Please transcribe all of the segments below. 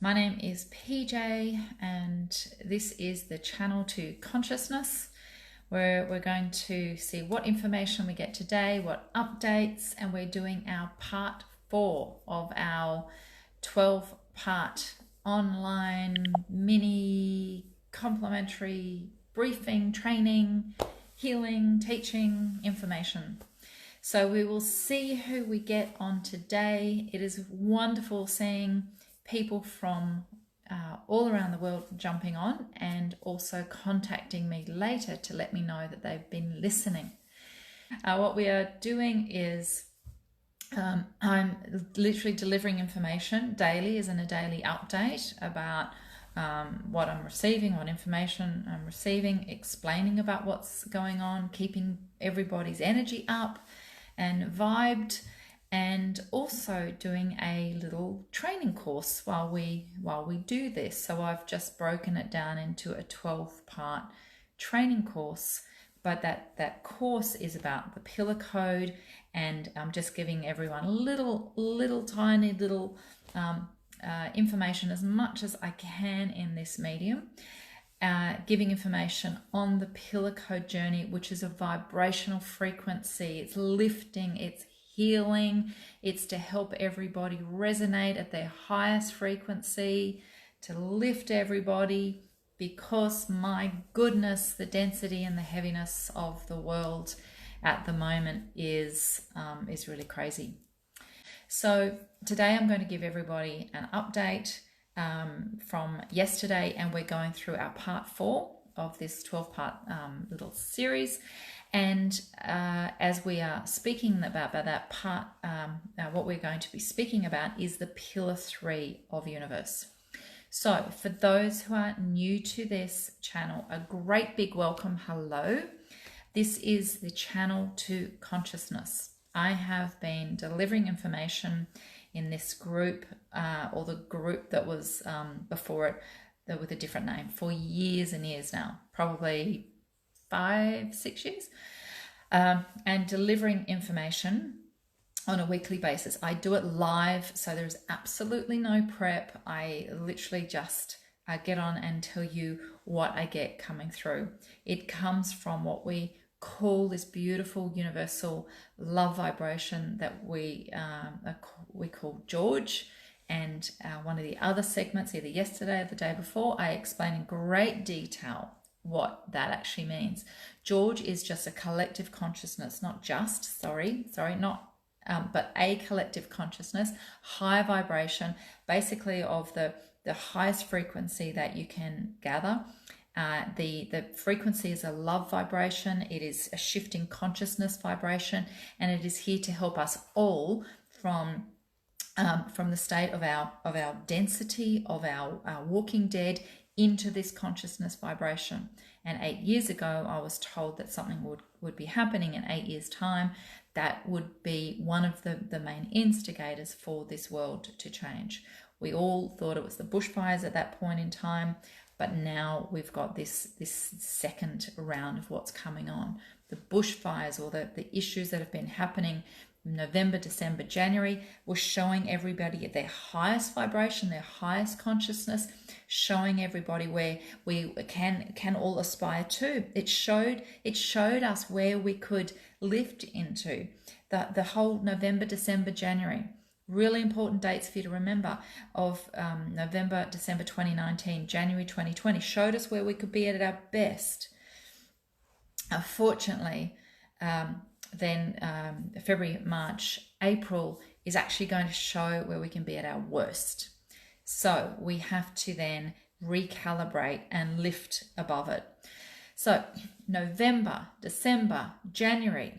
My name is PJ, and this is the channel to consciousness, where we're going to see what information we get today, what updates, and we're doing our part 4 of our 12-part online mini complimentary briefing, training, healing, teaching information. So we will see who we get on today. It is wonderful seeing people from all around the world jumping on and also contacting me later to let me know that they've been listening. What we are doing is I'm literally delivering information daily, as in a daily update about what I'm receiving, what information I'm receiving, explaining about what's going on, keeping everybody's energy up and vibed, and also doing a little training course while we do this. So I've just broken it down into a 12-part training course, but that course is about the pillar code, and I'm just giving everyone tiny little information as much as I can in this medium, giving information on the pillar code journey, which is a vibrational frequency. It's lifting, it's healing, it's to help everybody resonate at their highest frequency, to lift everybody, because my goodness, the density and the heaviness of the world at the moment is really crazy. So today I'm going to give everybody an update from yesterday, and we're going through our part 4 of this 12-part little series. And as we are speaking about that part, what we're going to be speaking about is the Pillar 3 of Universe. So for those who are new to this channel, a great big welcome, hello. This is the channel to consciousness. I have been delivering information in this group, or the group that was before it, with a different name, for years and years now, probably 5-6 years, and delivering information on a weekly basis. I do it live, so there's absolutely no prep. I literally just get on and tell you what I get coming through. It comes from what we call this beautiful universal love vibration that we call George. And one of the other segments, either yesterday or the day before, I explain in great detail what that actually means. George is just a collective consciousness, not just, but a collective consciousness, high vibration, basically of the highest frequency that you can gather. The frequency is a love vibration. It is a shifting consciousness vibration, and it is here to help us all from the state of our density, of our walking dead, into this consciousness vibration. And 8 years ago, I was told that something would be happening in 8 years' time that would be one of the main instigators for this world to change. We all thought it was the bushfires at that point in time, but now we've got this second round of what's coming on. The bushfires, or the issues that have been happening November, December, January, was showing everybody at their highest vibration, their highest consciousness, showing everybody where we can all aspire to. It showed us where we could lift into. The whole November, December, January, really important dates for you to remember, of November, December 2019, January 2020, showed us where we could be at our best. Unfortunately, then February, March, April is actually going to show where we can be at our worst. So we have to then recalibrate and lift above it. So November, December, January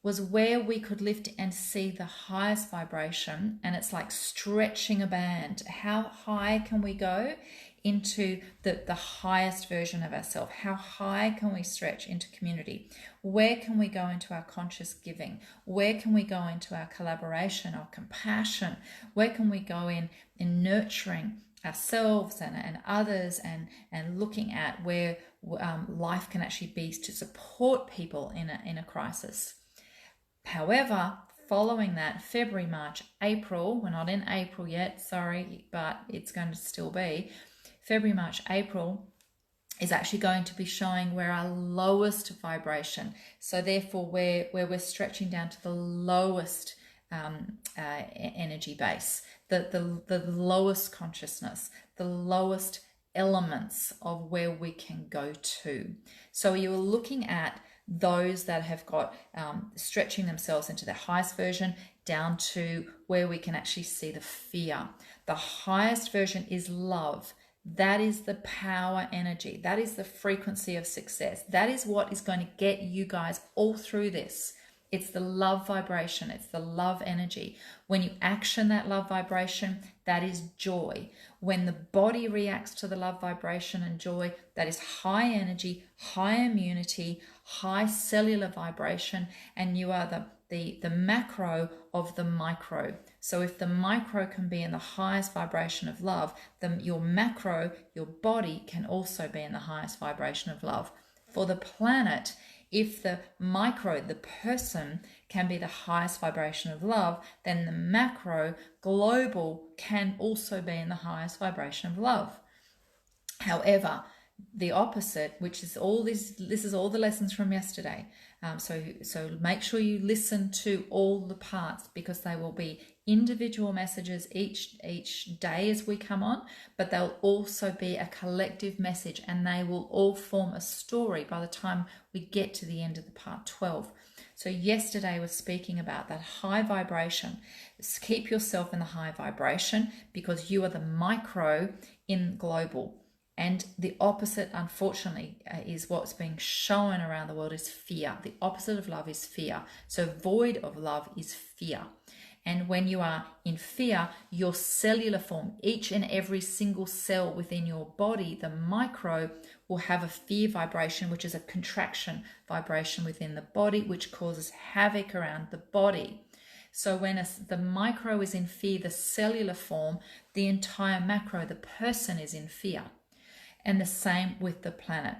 was where we could lift and see the highest vibration, and it's like stretching a band. How high can we go into the highest version of ourselves? How high can we stretch into community? Where can we go into our conscious giving? Where can we go into our collaboration, our compassion? Where can we go in nurturing ourselves and others, and looking at where life can actually be to support people in a crisis? However, following that, February, March, April, we're not in April yet, sorry, but it's going to still be February, March, April is actually going to be showing where our lowest vibration. So therefore, where we're stretching down to the lowest energy base, the lowest consciousness, the lowest elements of where we can go to. So you're looking at those that have got stretching themselves into their highest version down to where we can actually see the fear. The highest version is love. That is the power energy. That is the frequency of success. That is what is going to get you guys all through this. It's the love vibration. It's the love energy. When you action that love vibration, that is joy. When the body reacts to the love vibration and joy, that is high energy, high immunity, high cellular vibration, and you are the macro of the micro. So if the micro can be in the highest vibration of love, then your macro, your body, can also be in the highest vibration of love. For the planet, if the micro, the person, can be the highest vibration of love, then the macro, global, can also be in the highest vibration of love. However, the opposite, which is all this is all the lessons from yesterday. So make sure you listen to all the parts, because they will be individual messages each day as we come on, but they'll also be a collective message, and they will all form a story by the time we get to the end of the part 12. So yesterday was speaking about that high vibration. Keep yourself in the high vibration, because you are the micro in global. And the opposite, unfortunately, is what's being shown around the world is fear. The opposite of love is fear. So void of love is fear. And when you are in fear, your cellular form, each and every single cell within your body, the micro, will have a fear vibration, which is a contraction vibration within the body, which causes havoc around the body. So when the micro is in fear, the cellular form, the entire macro, the person, is in fear. And the same with the planet.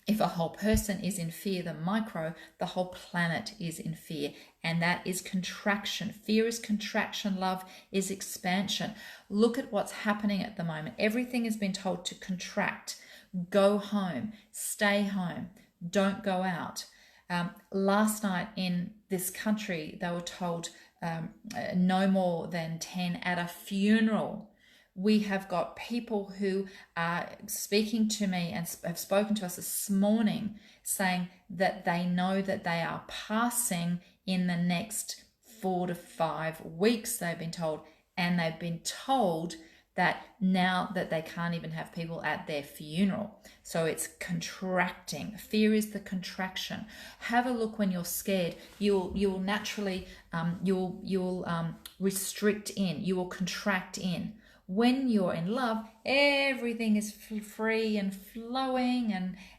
If a whole person is in fear, the micro, the whole planet is in fear. And that is contraction. Fear is contraction. Love is expansion. Look at what's happening at the moment. Everything has been told to contract. Go home. Stay home. Don't go out. Last night in this country, they were told no more than 10 at a funeral. We have got people who are speaking to me and have spoken to us this morning saying that they know that they are passing in the next 4 to 5 weeks, they've been told. And they've been told that now that they can't even have people at their funeral. So it's contracting. Fear is the contraction. Have a look when you're scared. You'll naturally, you'll restrict in. You will contract in. When you're in love, everything is free and flowing,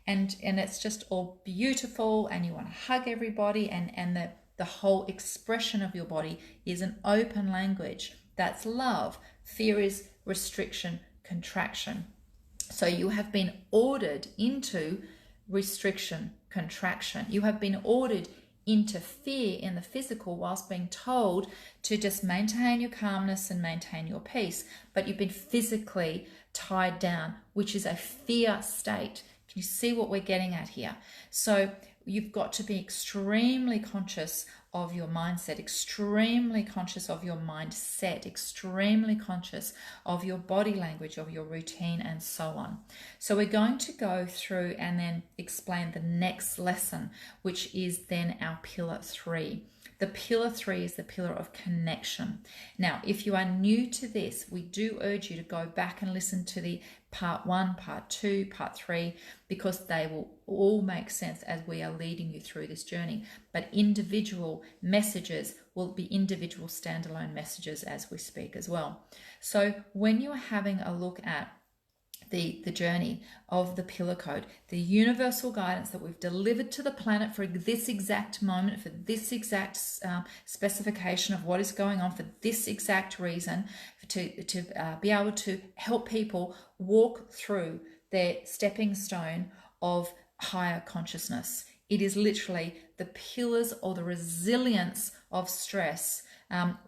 and it's just all beautiful, and you want to hug everybody, and the whole expression of your body is an open language. That's love. Fear is restriction, contraction. So you have been ordered into restriction, contraction. You have been ordered into fear in the physical, whilst being told to just maintain your calmness and maintain your peace. But you've been physically tied down, which is a fear state. Can you see what we're getting at here? So you've got to be extremely conscious of your mindset, extremely conscious of your mindset, extremely conscious of your body language, of your routine, and so on. So we're going to go through and then explain the next lesson, which is then our pillar 3. The pillar 3 is the pillar of connection. Now, if you are new to this, we do urge you to go back and listen to the part 1, part 2, part 3, because they will all make sense as we are leading you through this journey. But individual messages will be individual standalone messages as we speak as well. So when you are having a look at the journey of the pillar code, the universal guidance that we've delivered to the planet for this exact moment, for this exact specification of what is going on, for this exact reason, to be able to help people walk through their stepping stone of higher consciousness It is literally the pillars or the resilience of stress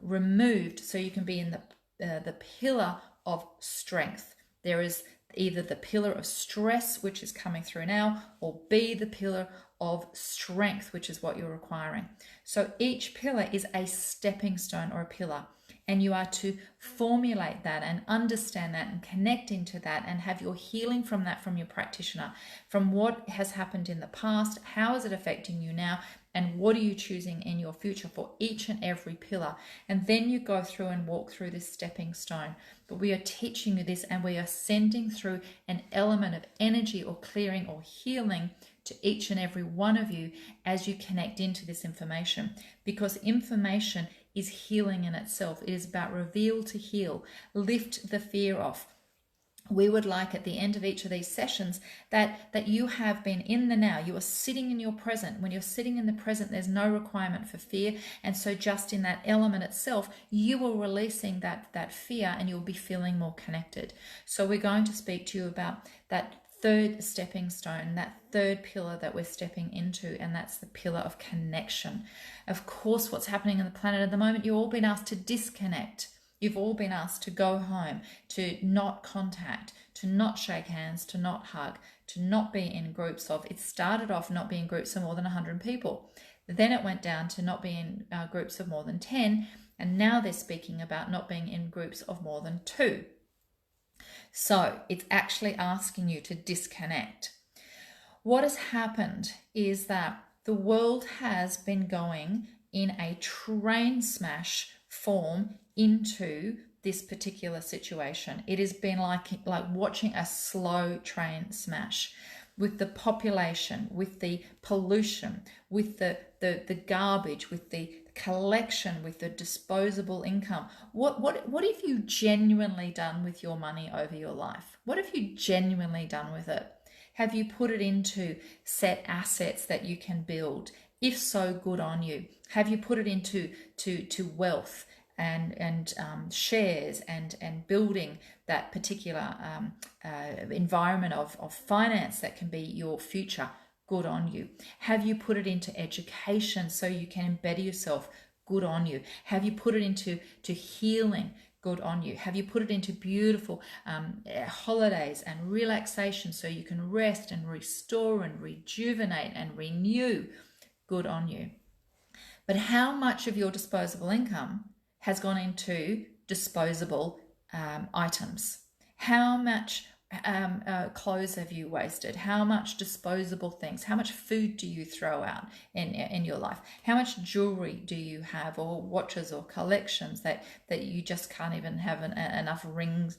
removed, so you can be in the pillar of strength. There is either the pillar of stress, which is coming through now, or B, the pillar of strength, which is what you're requiring. So each pillar is a stepping stone or a pillar. And you are to formulate that and understand that and connect into that and have your healing from that, from your practitioner, from what has happened in the past, how is it affecting you now, and what are you choosing in your future for each and every pillar. And then you go through and walk through this stepping stone. But we are teaching you this, and we are sending through an element of energy or clearing or healing to each and every one of you as you connect into this information, because information is healing in itself. It is about reveal to heal, lift the fear off. We would like at the end of each of these sessions that you have been in the now. You are sitting in your present. When you're sitting in the present, there's no requirement for fear. And so just in that element itself, you are releasing that fear, and you'll be feeling more connected. So we're going to speak to you about that third stepping stone, that third pillar that we're stepping into, and that's the pillar of connection. Of course, what's happening on the planet at the moment, you've all been asked to disconnect. You've all been asked to go home, to not contact, to not shake hands, to not hug, to not be in groups of, it started off not being groups of more than 100 people. Then it went down to not being in groups of more than 10, and now they're speaking about not being in groups of more than 2. So it's actually asking you to disconnect. What has happened is that the world has been going in a train smash form into this particular situation. It has been like watching a slow train smash, with the population, with the pollution, with the garbage, with the collection, with the disposable income. What have you genuinely done with your money over your life? What have you genuinely done with it? Have you put it into set assets that you can build? If so, good on you. Have you put it into to wealth and shares and building that particular environment of finance that can be your future? Good on you. Have you put it into education so you can embed yourself? Good on you. Have you put it into healing? Good on you. Have you put it into beautiful holidays and relaxation so you can rest and restore and rejuvenate and renew? Good on you. But how much of your disposable income has gone into disposable items? How much clothes have you wasted? How much disposable things? How much food do you throw out in your life? How much jewelry do you have, or watches or collections that you just can't even have enough rings,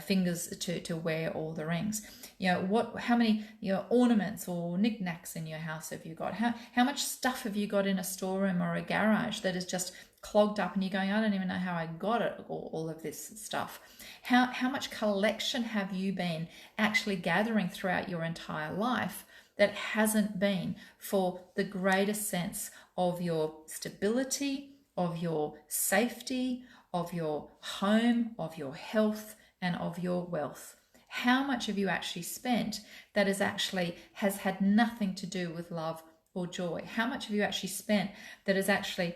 fingers to wear all the rings? How many ornaments or knickknacks in your house have you got? How much stuff have you got in a storeroom or a garage that is just clogged up and you're going, I don't even know how I got it, all of this stuff? How much collection have you been actually gathering throughout your entire life that hasn't been for the greatest sense of your stability, of your safety, of your home, of your health, and of your wealth? How much have you actually spent that has had nothing to do with love or joy? How much have you actually spent that is actually,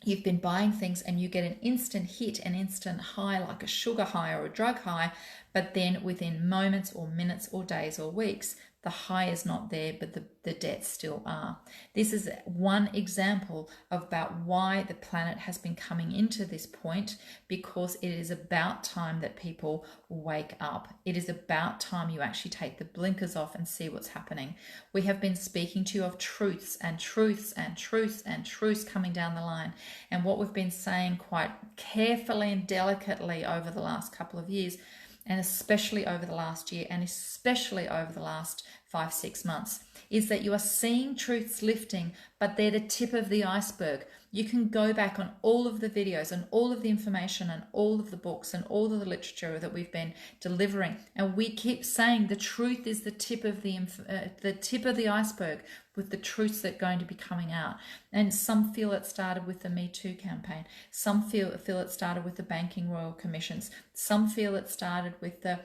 you've been buying things and you get an instant hit, an instant high, like a sugar high or a drug high, but then within moments or minutes or days or weeks, the high is not there, but the debts still are. This is one example about why the planet has been coming into this point, because it is about time that people wake up. It is about time you actually take the blinkers off and see what's happening. We have been speaking to you of truths and truths and truths and truths coming down the line. And what we've been saying quite carefully and delicately over the last couple of years, and especially over the last year, and especially over the last 5-6 months, is that you are seeing truths lifting, but they're the tip of the iceberg. You can go back on all of the videos and all of the information and all of the books and all of the literature that we've been delivering, and we keep saying the truth is the tip of the iceberg with the truths that are going to be coming out. And some feel it started with the Me Too campaign. Some feel it started with the banking royal commissions. Some feel it started with the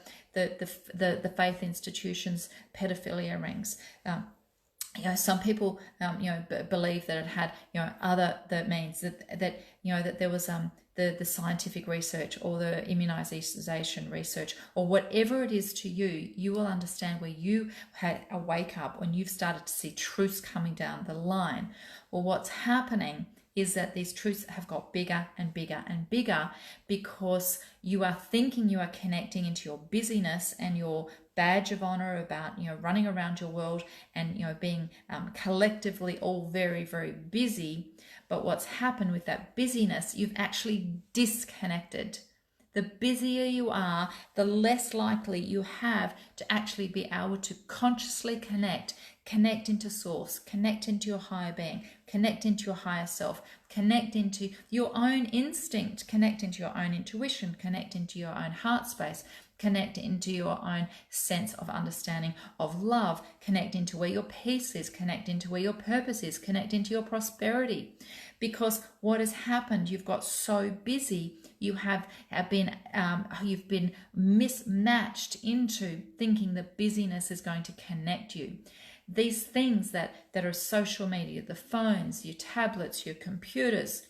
faith institutions' pedophilia rings. some people, believe that it had, other, that means that that there was the scientific research or the immunization research or whatever it is to you, you will understand where you had a wake up when you've started to see truths coming down the line. Well, what's happening is that these truths have got bigger and bigger and bigger because you are thinking you are connecting into your busyness and your badge of honor about running around your world and being collectively all very, very busy. But what's happened with that busyness, you've actually disconnected. The busier you are, the less likely you have to actually be able to consciously connect into source, connect into your higher being, connect into your higher self, connect into your own instinct, connect into your own intuition, connect into your own heart space, connect into your own sense of understanding of love, connect into where your peace is, connect into where your purpose is, connect into your prosperity. Because what has happened, you've got so busy, you've been mismatched into thinking that busyness is going to connect you. These things that are social media, the phones, your tablets, your computers,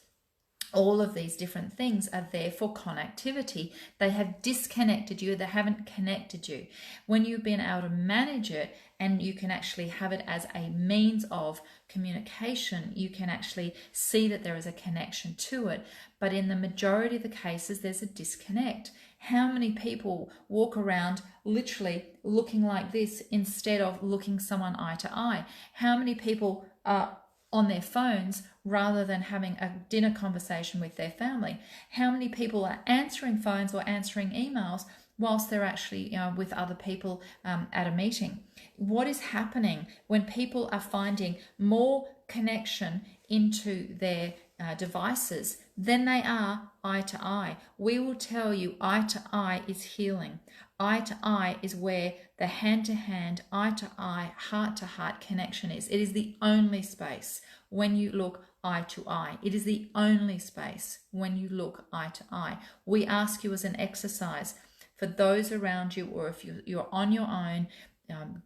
all of these different things are there for connectivity. They have disconnected you, they haven't connected you. When you've been able to manage it and you can actually have it as a means of communication, you can actually see that there is a connection to it. But in the majority of the cases, there's a disconnect. How many people walk around literally looking like this instead of looking someone eye to eye? How many people are on their phones rather than having a dinner conversation with their family? How many people are answering phones or answering emails whilst they're actually with other people at a meeting? What is happening when people are finding more connection into their devices than they are eye to eye? We will tell you eye to eye is healing. Eye to eye is where the hand to hand, eye to eye, heart to heart connection is. It is the only space when you look eye to eye. It is the only space when you look eye to eye. We ask you as an exercise for those around you, or if you're on your own,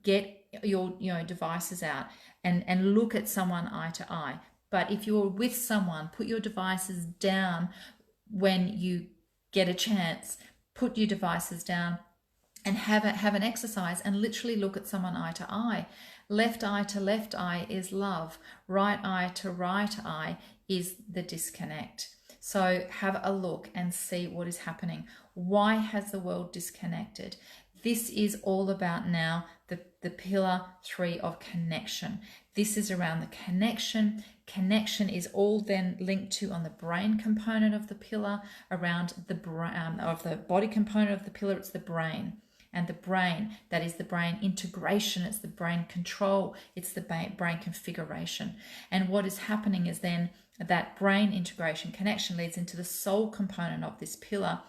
get your devices out and look at someone eye to eye. But if you're with someone, put your devices down when you get a chance. Put your devices down and have an exercise and literally look at someone eye to eye. Left eye to left eye is love. Right eye to right eye is the disconnect. So have a look and see what is happening. Why has the world disconnected? This is all about now the pillar 3 of connection. This is around the connection. Connection is all then linked to on the brain component of the pillar, around the of the body component of the pillar. It's the brain. And the brain, that is the brain integration, it's the brain control, it's the brain configuration. And what is happening is then that brain integration connection leads into the soul component of this pillar.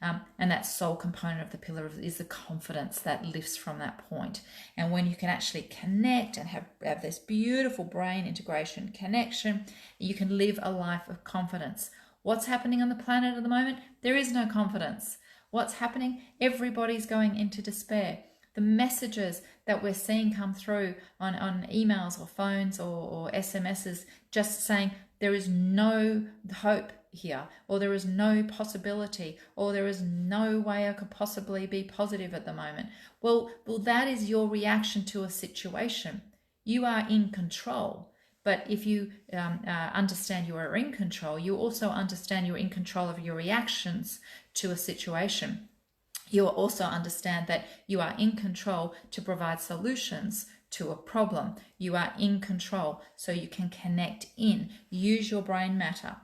And that soul component of the pillar is the confidence that lifts from that point. And when you can actually connect and have this beautiful brain integration connection, you can live a life of confidence. What's happening on the planet at the moment? There is no confidence. What's happening? Everybody's going into despair. The messages that we're seeing come through on emails or phones or SMSs just saying there is no hope here, or there is no possibility, or there is no way I could possibly be positive at the moment. Well, that is your reaction to a situation. You are in control. But if you understand you are in control, you also understand you're in control of your reactions to a situation. You will also understand that you are in control to provide solutions to a problem. You are in control so you can connect in. Use your brain matter.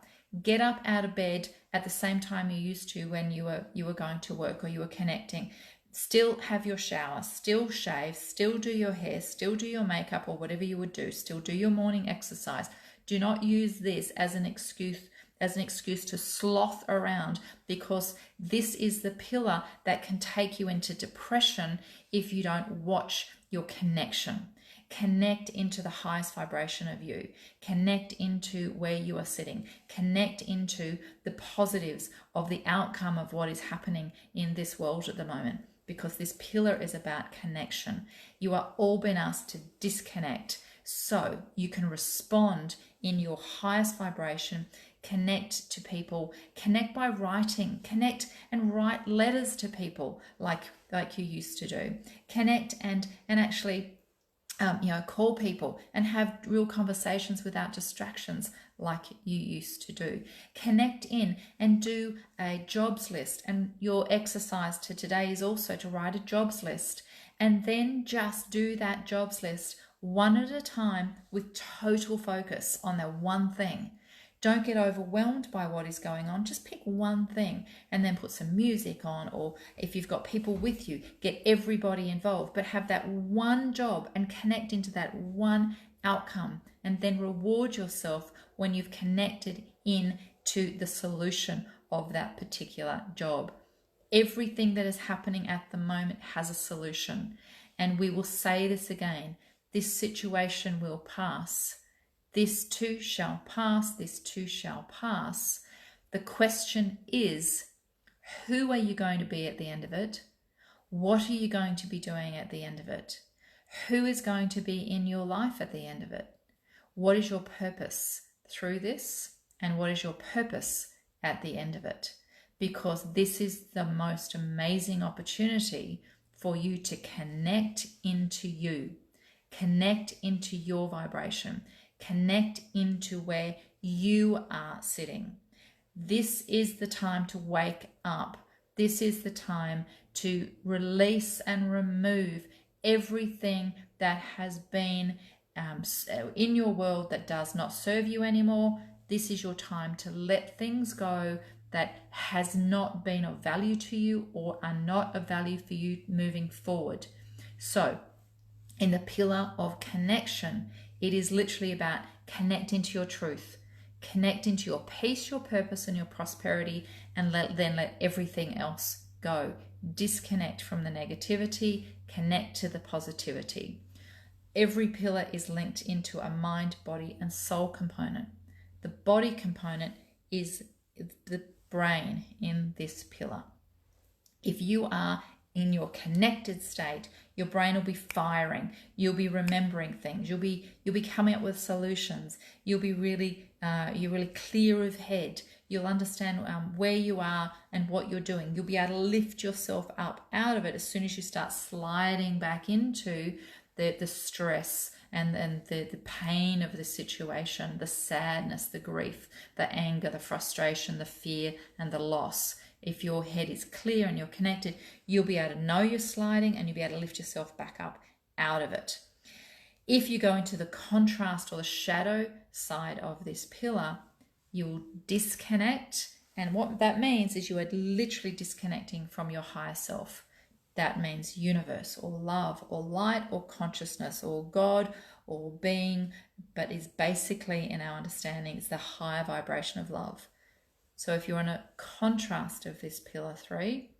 Get up out of bed at the same time you used to when you were going to work or you were connecting. Still have your shower, still shave, still do your hair, still do your makeup or whatever you would do, still do your morning exercise. Do not use this as an excuse to sloth around, because this is the pillar that can take you into depression if you don't watch your connection. Connect into the highest vibration of you. Connect into where you are sitting. Connect into the positives of the outcome of what is happening in this world at the moment, because this pillar is about connection. You are all been asked to disconnect so you can respond in your highest vibration, connect to people, connect by writing, connect and write letters to people like you used to do, connect and actually call people and have real conversations without distractions like you used to do. Connect in and do a jobs list. And your exercise to today is also to write a jobs list, and then just do that jobs list one at a time with total focus on that one thing. Don't get overwhelmed by what is going on. Just pick one thing and then put some music on, or if you've got people with you, get everybody involved, but have that one job and connect into that one outcome, and then reward yourself when you've connected in to the solution of that particular job. Everything that is happening at the moment has a solution. And we will say this again, this situation will pass. This too shall pass, this too shall pass. The question is, who are you going to be at the end of it? What are you going to be doing at the end of it? Who is going to be in your life at the end of it? What is your purpose through this? And what is your purpose at the end of it? Because this is the most amazing opportunity for you to connect into you, connect into your vibration, connect into where you are sitting. This is the time to wake up. This is the time to release and remove everything that has been in your world that does not serve you anymore. This is your time to let things go that has not been of value to you or are not of value for you moving forward. So, in the pillar of connection, it is literally about connect into your truth, connect into your peace, your purpose, and your prosperity, and then let everything else go. Disconnect from the negativity, connect to the positivity. Every pillar is linked into a mind, body, and soul component. The body component is the brain in this pillar. If you are in your connected state, your brain will be firing. You'll be remembering things. You'll be coming up with solutions. You'll be really clear of head. You'll understand where you are and what you're doing. You'll be able to lift yourself up out of it as soon as you start sliding back into the stress and the pain of the situation, the sadness, the grief, the anger, the frustration, the fear, and the loss. If your head is clear and you're connected, you'll be able to know you're sliding and you'll be able to lift yourself back up out of it. If you go into the contrast or the shadow side of this pillar, you'll disconnect. And what that means is you are literally disconnecting from your higher self. That means universe or love or light or consciousness or God or being, but is basically, in our understanding, it's the higher vibration of love. So if you're in a contrast of this pillar 3,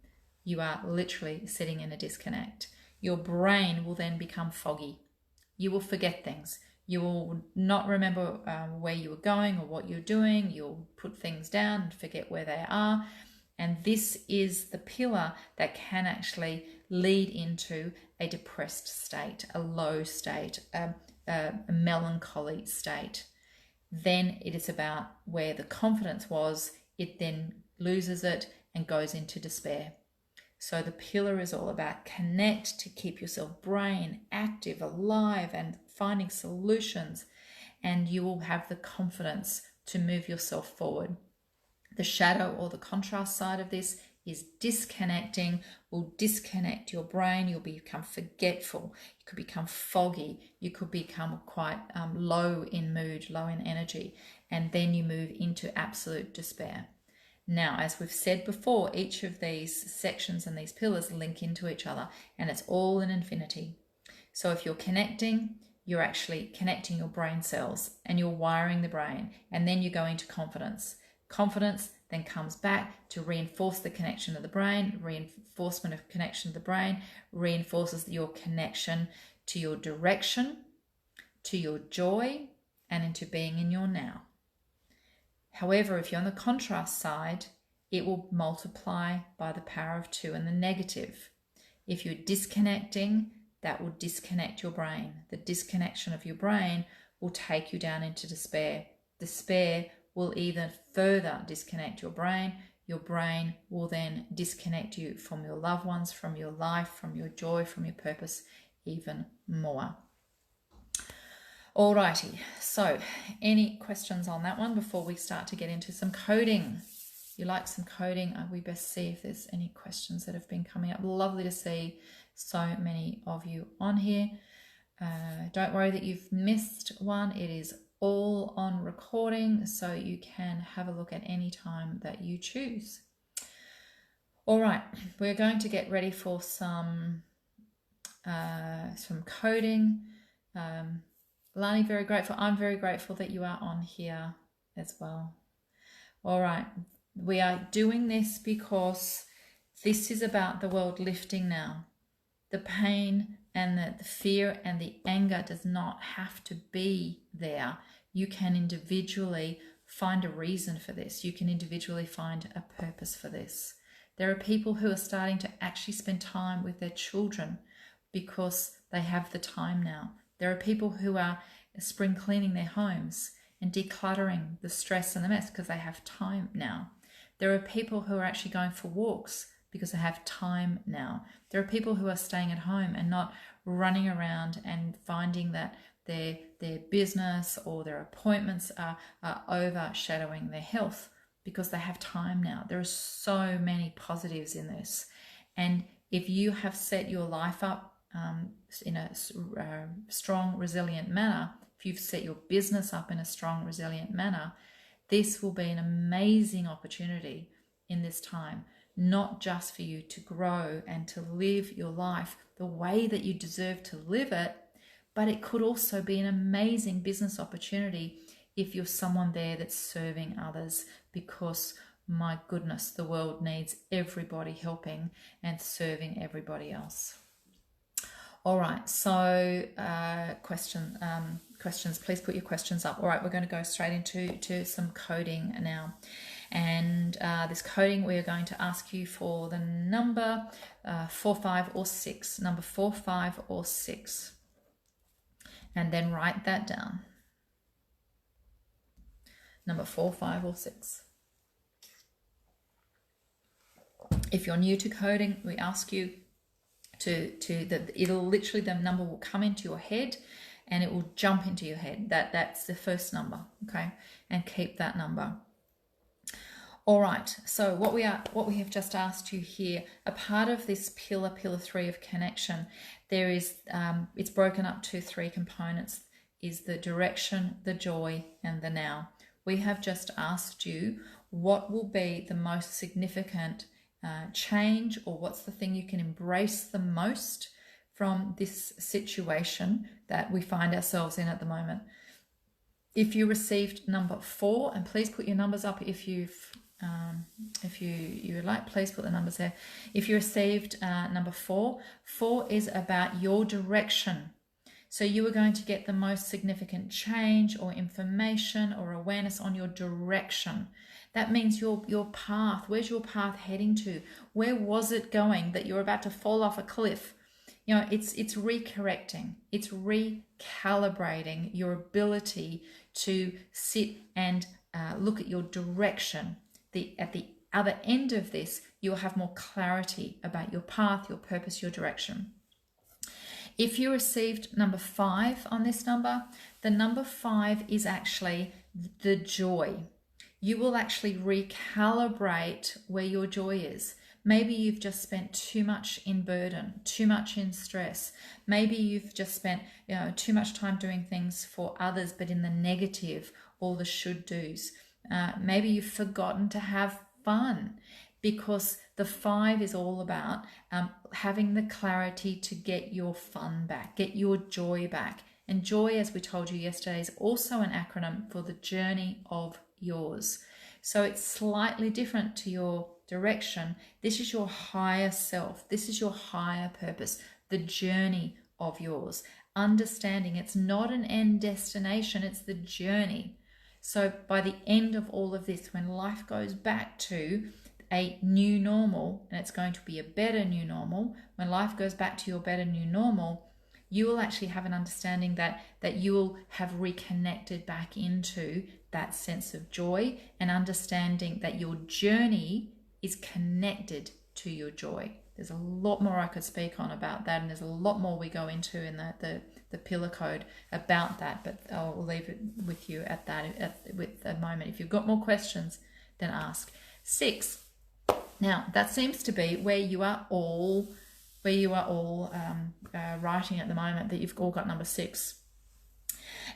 you are literally sitting in a disconnect. Your brain will then become foggy. You will forget things. You will not remember where you were going or what you're doing. You'll put things down and forget where they are. And this is the pillar that can actually lead into a depressed state, a low state, a melancholy state. Then it is about where the confidence was, it then loses it and goes into despair. So the pillar is all about connect to keep yourself brain active, alive, and finding solutions, and you will have the confidence to move yourself forward. The shadow or the contrast side of this is disconnecting, will disconnect your brain. You'll become forgetful. You could become foggy. You could become quite low in mood, low in energy, and then you move into absolute despair. Now, as we've said before, each of these sections and these pillars link into each other, and it's all an infinity. So if you're connecting, you're actually connecting your brain cells and you're wiring the brain, and then you go into confidence. Confidence then comes back to reinforce the connection of the brain. Reinforcement of connection of the brain reinforces your connection to your direction, to your joy, and into being in your now. However, if you're on the contrast side, it will multiply by the power of 2 and the negative. If you're disconnecting, that will disconnect your brain. The disconnection of your brain will take you down into despair. Despair will even further disconnect your brain. Your brain will then disconnect you from your loved ones, from your life, from your joy, from your purpose even more. Alrighty, so any questions on that one before we start to get into some coding? You like some coding? We best see if there's any questions that have been coming up. Lovely to see so many of you on here. Don't worry that you've missed one. It is all on recording, so you can have a look at any time that you choose. All right, we're going to get ready for some coding. Lani, very grateful. I'm very grateful that you are on here as well. All right, we are doing this because this is about the world lifting now. The pain and the fear and the anger does not have to be there. You can individually find a reason for this. You can individually find a purpose for this. There are people who are starting to actually spend time with their children because they have the time now. There are people who are spring cleaning their homes and decluttering the stress and the mess because they have time now. There are people who are actually going for walks because they have time now. There are people who are staying at home and not running around and finding that their business or their appointments are overshadowing their health because they have time now. There are so many positives in this. And if you have set your life up in a strong, resilient manner, if you've set your business up in a strong, resilient manner, this will be an amazing opportunity in this time, not just for you to grow and to live your life the way that you deserve to live it, but it could also be an amazing business opportunity if you're someone there that's serving others, because my goodness, the world needs everybody helping and serving everybody else. All right, so questions, please put your questions up. All right, we're going to go straight into some coding now. And this coding, we are going to ask you for the number 4, 5, or 6. Number 4, 5, or 6. And then write that down. Number 4, 5, or 6. If you're new to coding, we ask you it'll literally, the number will come into your head and it will jump into your head. That's the first number, okay? And keep that number. All right, so what we have just asked you here, a part of this pillar 3 of connection, there is it's broken up to 3 components, is the direction, the joy, and the now. We have just asked you what will be the most significant change, or what's the thing you can embrace the most from this situation that we find ourselves in at the moment. If you received number 4, and please put your numbers up if you would like, please put the numbers there. If you received number 4 is about your direction. So you are going to get the most significant change or information or awareness on your direction. That means your path. Where's your path heading to? Where was it going that you're about to fall off a cliff? You know, it's recorrecting. It's recalibrating your ability to sit and look at your direction. At the other end of this, you'll have more clarity about your path, your purpose, your direction. If you received number 5 on this number, the number 5 is actually the joy. You will actually recalibrate where your joy is. Maybe you've just spent too much in burden, too much in stress. Maybe you've just spent too much time doing things for others, but in the negative, all the should do's. Maybe you've forgotten to have fun, because the 5 is all about having the clarity to get your fun back, get your joy back. And joy, as we told you yesterday, is also an acronym for the journey of yours. So it's slightly different to your direction. This is your higher self. This is your higher purpose, the journey of yours. Understanding it's not an end destination, it's the journey. So by the end of all of this, when life goes back to a new normal, and it's going to be a better new normal, when life goes back to your better new normal, you will actually have an understanding that you will have reconnected back into that sense of joy, and understanding that your journey is connected to your joy. There's a lot more I could speak on about that, and there's a lot more we go into in the pillar code about that, but I'll leave it with you at that with a moment. If you've got more questions, then ask. 6. Now that seems to be where you are all writing at the moment, that you've all got number 6.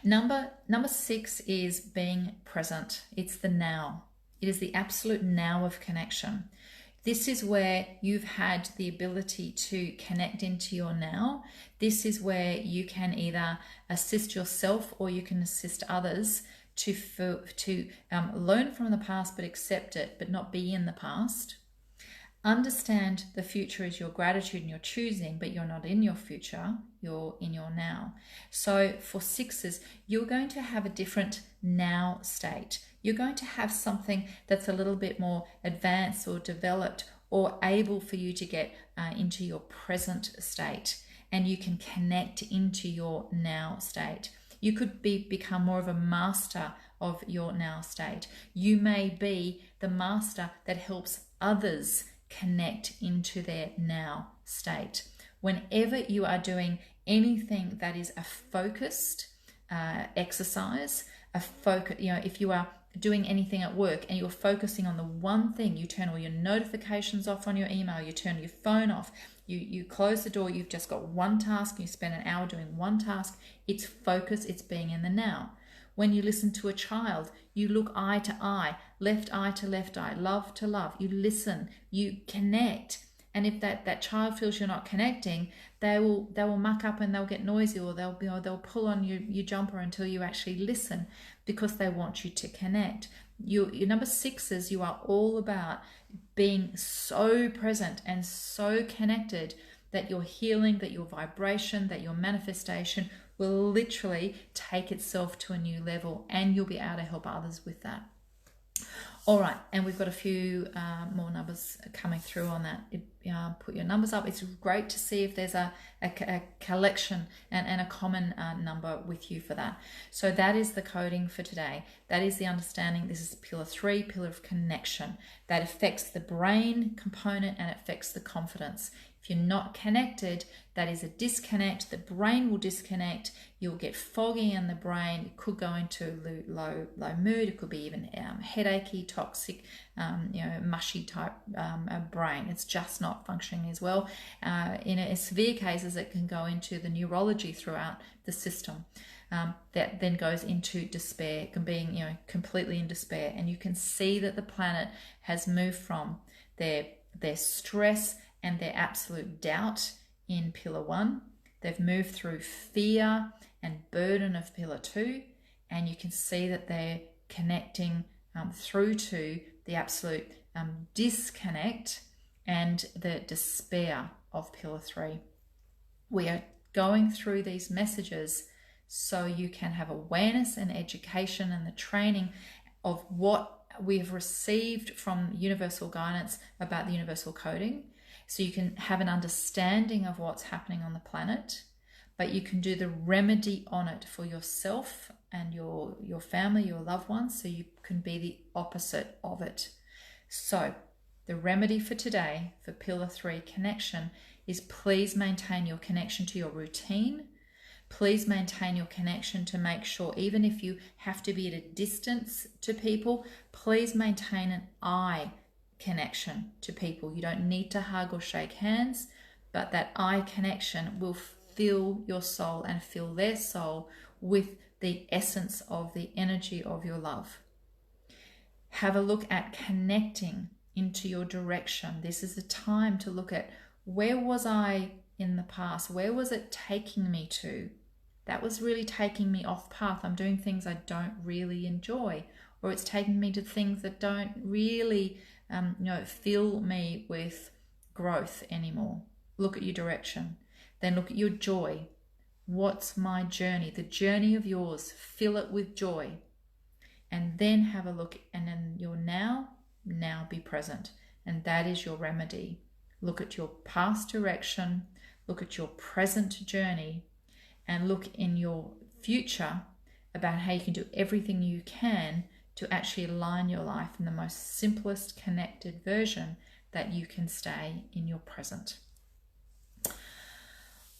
Number 6 is being present. It's the now. It is the absolute now of connection. This is where you've had the ability to connect into your now. This is where you can either assist yourself or you can assist others to learn from the past but accept it, but not be in the past. Understand the future is your gratitude and your choosing, but you're not in your future, you're in your now. So for 6s, you're going to have a different now state. You're going to have something that's a little bit more advanced or developed, or able for you to get into your present state, and you can connect into your now state. You could become more of a master of your now state. You may be the master that helps others connect into their now state. Whenever you are doing anything that is a focused exercise, if you are doing anything at work and you're focusing on the one thing, you turn all your notifications off on your email, you turn your phone off, you close the door, you've just got one task, you spend an hour doing one task. It's focus, it's being in the now. When you listen to a child, you look eye to eye, left eye to left eye, love to love. You listen, you connect. And if that child feels you're not connecting, they will muck up and they'll get noisy, or they'll pull on your jumper until you actually listen, because they want you to connect. Your number 6s, you are all about being so present and so connected that your healing, that your vibration, that your manifestation will literally take itself to a new level, and you'll be able to help others with that. All right, and we've got a few more numbers coming through on that. Put your numbers up. It's great to see if there's a collection and a common number with you for that. So that is the coding for today. That is the understanding. This is pillar 3, pillar of connection. That affects the brain component and affects the confidence. If you're not connected, that is a disconnect. The brain will disconnect. You'll get foggy in the brain. It could go into low mood. It could be even headachy, toxic, mushy type brain. It's just not functioning as well. In severe cases, it can go into the neurology throughout the system. That then goes into despair, being completely in despair. And you can see that the planet has moved from their stress and their absolute doubt in pillar 1. They've moved through fear and burden of pillar 2, and you can see that they're connecting through to the absolute disconnect and the despair of pillar 3. We are going through these messages so you can have awareness and education and the training of what we've received from universal guidance about the universal coding. So you can have an understanding of what's happening on the planet, but you can do the remedy on it for yourself and your family, your loved ones, so you can be the opposite of it. So the remedy for today, for pillar 3 connection, is please maintain your connection to your routine. Please maintain your connection to make sure, even if you have to be at a distance to people, please maintain an eye connection to people. You don't need to hug or shake hands, but that eye connection will fill your soul and fill their soul with the essence of the energy of your love. Have a look at connecting into your direction. This is the time to look at, where was I in the past? Where was it taking me to? That was really taking me off path. I'm doing things I don't really enjoy, or it's taking me to things that don't really fill me with growth anymore. Look at your direction. Then look at your joy. What's my journey? The journey of yours. Fill it with joy. And then have a look, and then your now be present. And that is your remedy. Look at your past direction. Look at your present journey. and look in your future about how you can do everything you can to actually align your life in the most simplest connected version that you can stay in your present.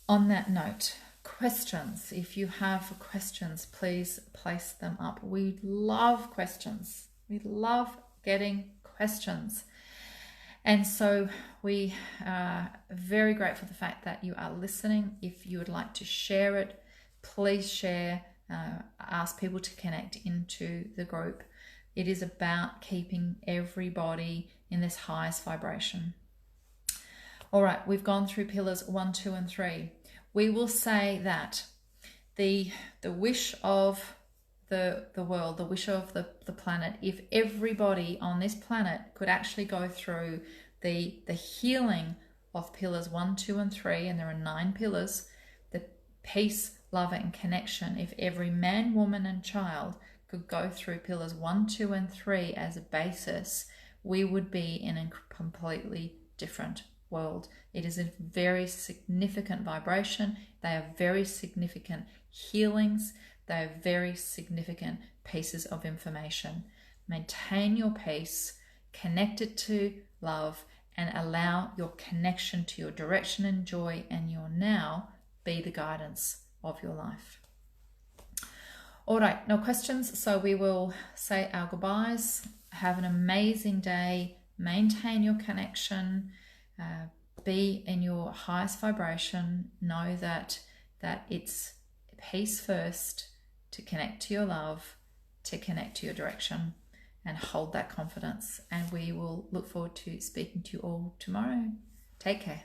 On that note, questions. If you have questions, please place them up. We love questions. We love getting questions. And so we are very grateful for the fact that you are listening. If you would like to share it, please share. Ask people to connect into the group. It is about keeping everybody in this highest vibration. All right, we've gone through pillars 1, 2, and 3. We will say that the wish of the world, the wish of the planet, if everybody on this planet could actually go through the healing of pillars 1, 2, and 3, and there are 9 pillars, the peace, love, and connection, if every man, woman, and child could go through pillars 1, 2, and 3 as a basis, we would be in a completely different world. It is a very significant vibration. They are very significant healings. They are very significant pieces of information. Maintain your peace, connect it to love, and allow your connection to your direction and joy and your now be the guidance of your life. All right, no questions. So we will say our goodbyes. Have an amazing day. Maintain your connection. Be in your highest vibration. Know that it's peace first, to connect to your love, to connect to your direction, and hold that confidence. And we will look forward to speaking to you all tomorrow. Take care.